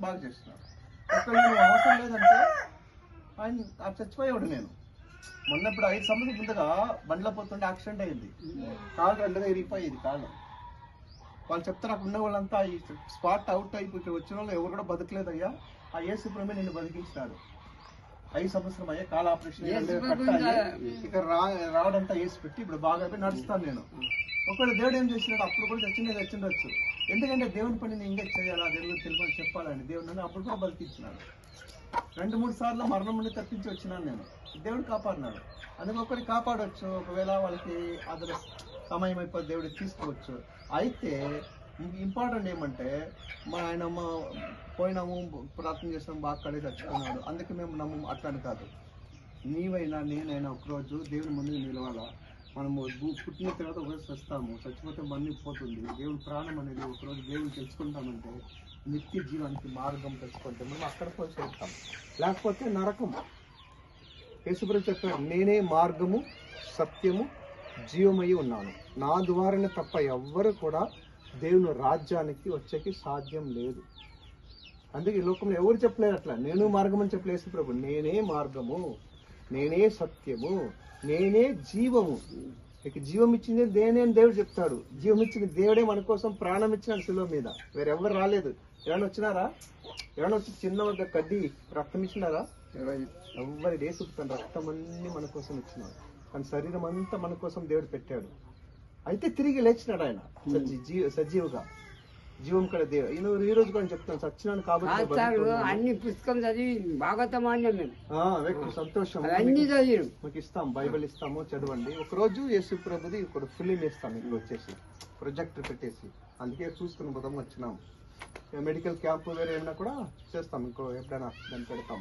బాగా చేస్తున్నాడు. ఒకవేళ నువ్వు అవసరం లేదంటే ఆయన చచ్చిపోయాడు. నేను మొన్నప్పుడు 5 సంవత్సరాల ముందుగా బండ్లో పోతుంటే యాక్సిడెంట్ అయింది, కాళ్ళు రెండుగా ఇరిగిపోయేది కాళ్ళు. వాళ్ళు చెప్తారు అక్కడ ఉన్న వాళ్ళంతా ఈ స్పాట్ అవుట్ అయిపోయి వచ్చిన వాళ్ళు ఎవరు కూడా బతకలేదయ్యా, ఆ యేసు ప్రభువే నిన్ను బతికించినాడు. 5 సంవత్సరం అయ్యా కాళ్ళ ఆపరేషన్ ఇక రావడంతా వేసి పెట్టి ఇప్పుడు బాగా అయిపోయి నడుస్తాను నేను. ఒకవేళ దేవుడు ఏం చేసినాడు, అప్పుడు కూడా తెచ్చిండొచ్చు. ఎందుకంటే దేవుని పని నేను ఇంకా చేయాలా, దేవుడు తెలుగు చెప్పాలని దేవుడు నన్ను అప్పుడు కూడా బతికించినాడు. 2-3 సార్లు మరణం నుండి తప్పించి వచ్చినాను నేను. దేవుడు కాపాడినాడు. అందుకు ఒకరికి కాపాడవచ్చు, ఒకవేళ వాళ్ళకి అదన సమయం అయిపోయి దేవుడు తీసుకోవచ్చు. అయితే ఇంపార్టెంట్ ఏమంటే ఆయన పోయినాము, ప్రార్థన చేసినాము, బాగా కడిగి చచ్చుకున్నాడు, అందుకే మేము నమ్మము అట్లని కాదు. నీవైనా నేనైనా ఒకరోజు దేవుని ముందు నిలవాలా. మనము పుట్టిన తర్వాత ఒకరోజు చస్తాము, చచ్చిపోతే మళ్ళీ పోతుంది. దేవుని ప్రాణం అనేది ఒకరోజు దేవుని తెలుసుకుంటామంటే నిత్య జీవానికి మార్గం తెచ్చుకుంటే మనం అక్కడ పోయి చేస్తాం, లేకపోతే నరకం. యేసుప్రభు చెప్పాడు, నేనే మార్గము సత్యము జీవమై ఉన్నాను, నా ద్వారానే తప్ప ఎవ్వరు కూడా దేవుని రాజ్యానికి వచ్చేకి సాధ్యం లేదు. అందుకే ఈ లోకంలో ఎవరు చెప్పలేరు అట్లా. నేను మార్గం అని చెప్పలేదు యేసుప్రభు. నేనే మార్గము, నేనే సత్యము, నేనే జీవము. ఇక జీవం ఇచ్చింది నేనే అని దేవుడు చెప్తాడు. జీవం ఇచ్చింది దేవుడే, మన కోసం ప్రాణం ఇచ్చినాడు శిలువ మీద. వేరెవ్వరు రాలేదు. ఎవరైనా వచ్చినారా? ఎవరైనా వచ్చి చిన్న కడ్డీ రక్తం ఇచ్చినారా? ఎవరి యేసు తన రక్తం అన్ని మన కోసం ఇచ్చినాడు. తన శరీరం అంతా మన కోసం దేవుడు పెట్టాడు. అయితే తిరిగి లేచినాడు ఆయన సజీవుగా, జీవం కల దేవుడు. ఈ రోజు కూడా చెప్తాను, సచ్చినాను కాబట్టి అన్ని పుస్తకం చదివి భాగవతమాన్యం సంతోషం. అన్ని చదివి మీకు ఇస్తాం, బైబిల్ ఇస్తాము, చదవండి. ఒకరోజు యేసు ప్రభుది ఇక్కడ ఫిలిం ఇస్తాం, ఇక్కడ వచ్చేసి ప్రొజెక్టర్ పెట్టేసి. అందుకే చూసుకుని బుధం వచ్చినాం. మెడికల్ క్యాంప్ వేరే ఏమైనా కూడా చేస్తాం, ఇంకో ఎప్పుడైనా దాన్ని పెడతాం.